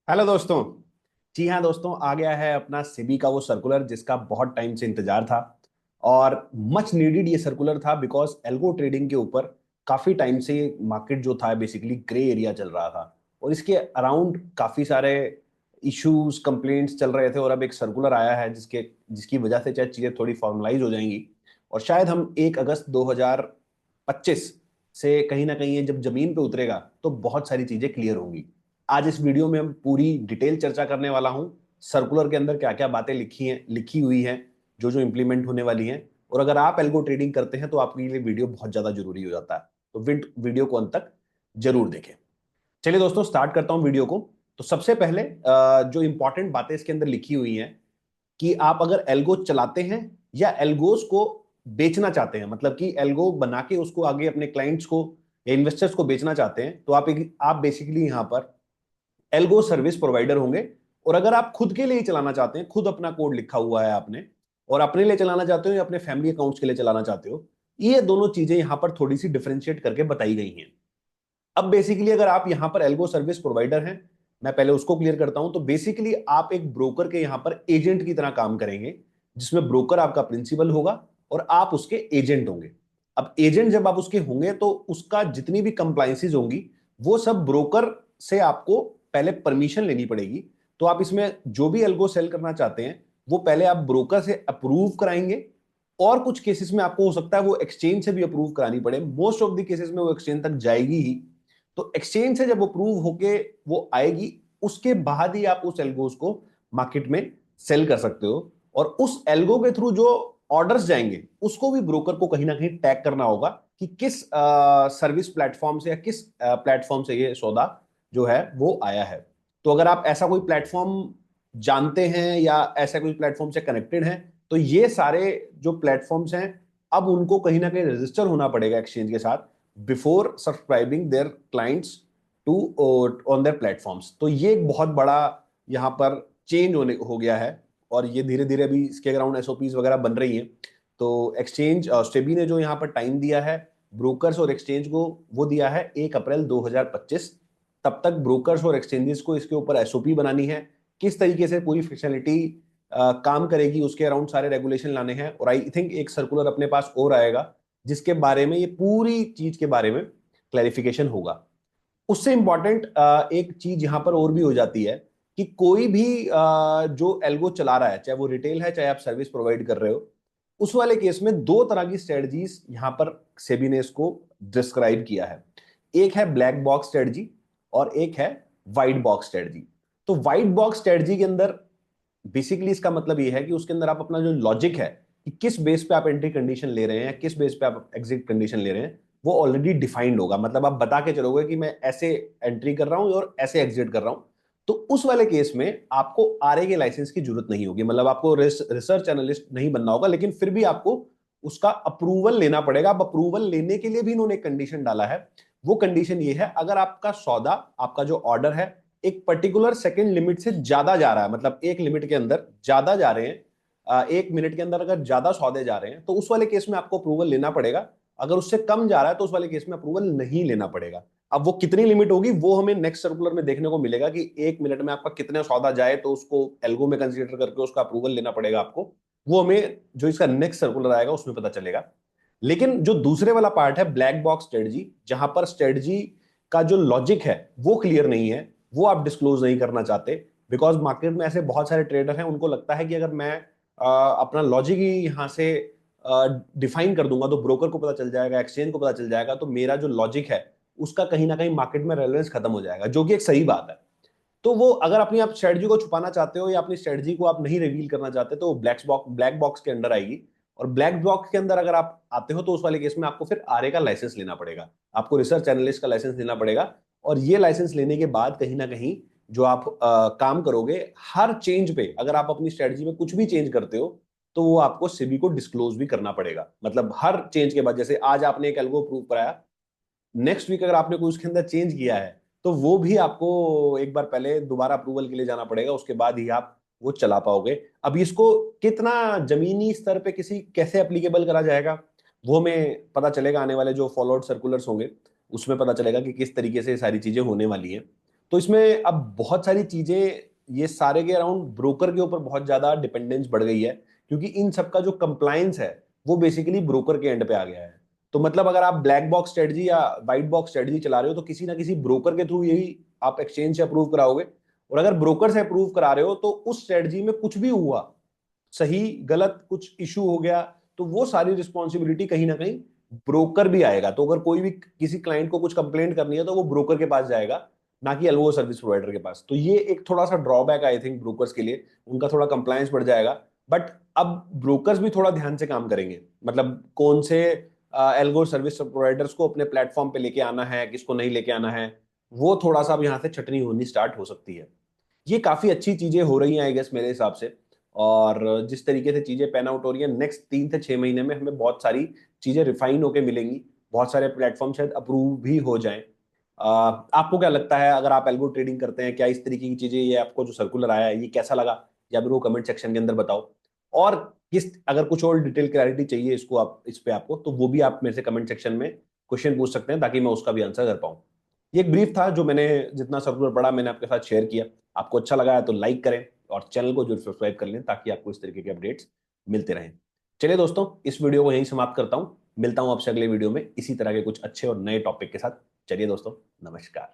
Hello दोस्तों। जी हाँ दोस्तों, आ गया है अपना सेबी का वो सर्कुलर जिसका बहुत टाइम से इंतजार था। और मच नीडेड ये सर्कुलर था बिकॉज एल्गो ट्रेडिंग के ऊपर काफी टाइम से मार्केट जो था बेसिकली ग्रे एरिया चल रहा था। और इसके अराउंड काफी सारे इश्यूज कंप्लेंट्स चल रहे थे और अब एक सर्कुलर आया है जिसकी वजह से शायद चीजें थोड़ी फॉर्मलाइज हो जाएंगी। और शायद हम 1 अगस्त 2025 से कहीं ना कहीं ये जब जमीन पे उतरेगा तो बहुत सारी चीजें क्लियर होंगी। आज इस वीडियो में हम पूरी डिटेल चर्चा करने वाला हूं। सर्कुलर के अंदर क्या क्या बातें लिखी हुई हैं, जो जो इंप्लीमेंट होने वाली हैं। और अगर आप एल्गो ट्रेडिंग करते हैं तो आपके लिए वीडियो बहुत ज्यादा जरूरी हो जाता है। तो वीडियो को अंत तक जरूर देखें। चलिए दोस्तों, स्टार्ट करता हूं वीडियो को। तो सबसे पहले जो इंपॉर्टेंट बातें इसके अंदर लिखी हुई हैं कि आप अगर एल्गो चलाते हैं या एल्गोस को बेचना चाहते हैं, मतलब कि एल्गो बना के उसको आगे अपने क्लाइंट्स को या इन्वेस्टर्स को बेचना चाहते हैं, तो आप बेसिकली यहां पर एल्गो सर्विस प्रोवाइडर होंगे। और अगर आप खुद के लिए चलाना चाहते हैं, खुद अपना कोड लिखा हुआ है आपने और अपने लिए चलाना चाहते हो या अपने फैमिली अकाउंट्स के लिए चलाना चाहते हो, ये दोनों चीजें यहां पर थोड़ी सी डिफरेंशिएट करके बताई गई हैं। अब बेसिकली अगर आप यहां पर एल्गो सर्विस प्रोवाइडर हैं, मैं पहले उसको क्लियर करता हूं। तो बेसिकली आप एक ब्रोकर के यहां पर एजेंट की तरह काम करेंगे, जिसमें ब्रोकर आपका प्रिंसिपल होगा और आप उसके एजेंट होंगे। अब एजेंट जब आप उसके होंगे तो उसका जितनी भी कंप्लायंसेस होंगी वो सब ब्रोकर से आपको पहले परमिशन लेनी पड़ेगी। तो आप इसमें जो भी एल्गो सेल करना चाहते हैं वो पहले आप ब्रोकर से अप्रूव कराएंगे। और कुछ केसेस में आपको हो सकता है वो एक्सचेंज से भी अप्रूव करानी पड़े। मोस्ट ऑफ द केसेस में वो एक्सचेंज तक जाएगी ही। तो एक्सचेंज से जब अप्रूव होके वो आएगी, उसके बाद ही आप उस एल्गोस को मार्केट में सेल कर सकते हो। और उस एल्गो के थ्रू जो ऑर्डर्स जाएंगे उसको भी ब्रोकर को कहीं ना कहीं टैग करना होगा कि किस सर्विस प्लेटफॉर्म से या किस प्लेटफॉर्म से ये सौदा जो है वो आया है। तो अगर आप ऐसा कोई प्लेटफॉर्म जानते हैं या ऐसा कोई प्लेटफॉर्म से कनेक्टेड हैं, तो ये सारे जो प्लेटफॉर्म्स हैं अब उनको कहीं ना कहीं रजिस्टर होना पड़ेगा एक्सचेंज के साथ before subscribing their clients to on their platforms. तो ये एक बहुत बड़ा यहाँ पर चेंज होने हो गया है। और ये धीरे धीरे अभी इसके अराउंड एसओपीज वगैरह बन रही हैं। तो एक्सचेंज स्टेबी ने जो यहाँ पर टाइम दिया है ब्रोकर्स और एक्सचेंज को, वो दिया है 1 अप्रैल 2025। तब तक ब्रोकर्स और एक्सचेंजेस को इसके ऊपर एसओपी बनानी है, किस तरीके से पूरी फैसिलिटी काम करेगी, उसके अराउंड सारे रेगुलेशन लाने हैं। और आई थिंक एक सर्कुलर अपने पास और आएगा जिसके बारे में ये पूरी चीज के बारे में क्लैरिफिकेशन होगा। उससे इंपॉर्टेंट एक चीज यहां पर और भी हो जाती है कि कोई भी जो एल्गो चला रहा है, चाहे वो रिटेल है चाहे आप सर्विस प्रोवाइड कर रहे हो, उस वाले केस में दो तरह की स्ट्रेटजीज यहां पर सेबी ने इसको डिस्क्राइब किया है। एक है ब्लैक बॉक्स स्ट्रेटजी और एक है व्हाइट बॉक्स स्ट्रेटजी। तो व्हाइट बॉक्स स्ट्रेटजी के अंदर बेसिकली इसका मतलब ये है कि उसके अंदर आप अपना जो लॉजिक है कि किस बेस पे आप एंट्री कंडीशन ले रहे हैं, किस बेस पे आप एग्जिट कंडीशन ले रहे हैं, वो ऑलरेडी डिफाइंड होगा। मतलब आप बता के चलोगे कि मैं ऐसे एंट्री कर रहा हूं और ऐसे एग्जिट कर रहा हूं। तो उस वाले केस में आपको आरए के लाइसेंस की जरूरत नहीं होगी, मतलब आपको रिसर्च एनालिस्ट नहीं बनना होगा, लेकिन फिर भी आपको उसका अप्रूवल लेना पड़ेगा। अब अप्रूवल लेने के लिए भी इन्होंने कंडीशन डाला है। वो कंडीशन ये है, अगर आपका सौदा, आपका जो ऑर्डर है एक पर्टिकुलर सेकंड लिमिट से ज्यादा जा रहा है, मतलब एक लिमिट के अंदर ज्यादा जा रहे हैं, 1 मिनट के अंदर अगर ज्यादा सौदे जा रहे हैं, तो उस वाले केस में आपको अप्रूवल लेना पड़ेगा। अगर उससे कम जा रहा है तो उस वाले केस में अप्रूवल नहीं लेना पड़ेगा। अब वो कितनी लिमिट होगी वो हमें नेक्स्ट सर्कुलर में देखने को मिलेगा कि 1 मिनट में आपका कितना सौदा जाए तो उसको एल्गो में कंसीडर करके उसका अप्रूवल लेना पड़ेगा आपको। वो हमें जो इसका नेक्स्ट सर्कुलर आएगा उसमें पता चलेगा। लेकिन जो दूसरे वाला पार्ट है ब्लैक बॉक्स स्ट्रेटजी, जहां पर स्ट्रेटजी का जो लॉजिक है वो क्लियर नहीं है, वो आप डिस्क्लोज नहीं करना चाहते। बिकॉज मार्केट में ऐसे बहुत सारे ट्रेडर हैं, उनको लगता है कि अगर मैं अपना लॉजिक ही यहां से डिफाइन कर दूंगा तो ब्रोकर को पता चल जाएगा, एक्सचेंज को पता चल जाएगा, तो मेरा जो लॉजिक है उसका कहीं ना कहीं मार्केट में रेलेवेंस खत्म हो जाएगा, जो कि एक सही बात है। तो वो अगर अपनी आप स्ट्रेटजी को छुपाना चाहते हो या अपनी स्ट्रेटजी को आप नहीं रिवील करना चाहते तो ब्लैक बॉक्स के अंडर आएगी। और ब्लैक बॉक्स के अंदर अगर आप आते हो तो उस वाले केस में आपको फिर आरए का लाइसेंस लेना पड़ेगा, आपको रिसर्च एनालिस्ट का लाइसेंस लेना पड़ेगा। और ये लाइसेंस लेने के बाद कहीं ना कहीं जो आप काम करोगे, हर चेंज पे अगर आप अपनी स्ट्रेटजी में कुछ भी चेंज करते हो तो वो आपको सेबी को डिस्क्लोज भी करना पड़ेगा। मतलब हर चेंज के बाद, जैसे आज आपने एक एल्गो प्रूव कराया, नेक्स्ट वीक अगर आपने कोई उसके अंदर चेंज किया है तो वो भी आपको एक बार पहले दोबारा अप्रूवल के लिए जाना पड़ेगा, उसके बाद ही आप वो चला पाओगे। अब इसको कितना जमीनी स्तर पे किसी कैसे एप्लीकेबल करा जाएगा वो हमें पता चलेगा, आने वाले जो फॉलोअर्ड सर्कुलर्स होंगे उसमें पता चलेगा कि किस तरीके से सारी चीजें होने वाली हैं। तो इसमें अब बहुत सारी चीजें, ये सारे के अराउंड ब्रोकर के ऊपर बहुत ज्यादा डिपेंडेंस बढ़ गई है, क्योंकि इन सबका जो कंप्लायंस है वो बेसिकली ब्रोकर के एंड पे आ गया है। तो मतलब अगर आप ब्लैक बॉक्स स्ट्रेटजी या व्हाइट बॉक्स स्ट्रेटजी चला रहे हो तो किसी ना किसी ब्रोकर के थ्रू यही आप एक्सचेंज से अप्रूव कराओगे, और अगर ब्रोकर से अप्रूव करा रहे हो तो उस स्ट्रेटजी में कुछ भी हुआ, सही गलत कुछ इशू हो गया, तो वो सारी रिस्पॉन्सिबिलिटी कहीं ना कहीं ब्रोकर भी आएगा। तो अगर कोई भी किसी क्लाइंट को कुछ कंप्लेंट करनी है तो वो ब्रोकर के पास जाएगा, ना कि एल्गो सर्विस प्रोवाइडर के पास। तो ये एक थोड़ा सा ड्रॉबैक आई थिंक ब्रोकर्स के लिए, उनका थोड़ा कंप्लायंस बढ़ जाएगा। बट अब ब्रोकर्स भी थोड़ा ध्यान से काम करेंगे, मतलब कौन से एल्गो सर्विस प्रोवाइडर्स को अपने प्लेटफॉर्म पे लेके आना है, किसको नहीं लेके आना है, वो थोड़ा सा अब यहाँ से छटनी होनी स्टार्ट हो सकती है। ये काफी अच्छी चीजें हो रही हैं आई गेस मेरे हिसाब से। और जिस तरीके से चीजें पैन आउट हो रही है, नेक्स्ट 3 से 6 महीने में हमें बहुत सारी चीजें रिफाइन होके मिलेंगी, बहुत सारे प्लेटफॉर्म शायद अप्रूव भी हो जाएं। आपको क्या लगता है, अगर आप एल्गो ट्रेडिंग करते हैं, क्या इस तरीके की चीजें, ये आपको जो सर्कुलर आया है ये कैसा लगा, या मेरे को कमेंट सेक्शन के अंदर बताओ। और किस, अगर कुछ और डिटेल क्लैरिटी चाहिए इसको आप, इस पे आपको, तो वो भी आप मेरे से कमेंट सेक्शन में क्वेश्चन पूछ सकते हैं, ताकि मैं उसका भी आंसर कर पाऊँ। ये एक ब्रीफ था जो मैंने, जितना सर्कुलर पढ़ा मैंने आपके साथ शेयर किया। आपको अच्छा लगा है तो लाइक करें, और चैनल को जरूर सब्सक्राइब कर लें, ताकि आपको इस तरीके के अपडेट्स मिलते रहें। चलिए दोस्तों, इस वीडियो को यहीं समाप्त करता हूं, मिलता हूं आपसे अगले वीडियो में इसी तरह के कुछ अच्छे और नए टॉपिक के साथ। चलिए दोस्तों, नमस्कार।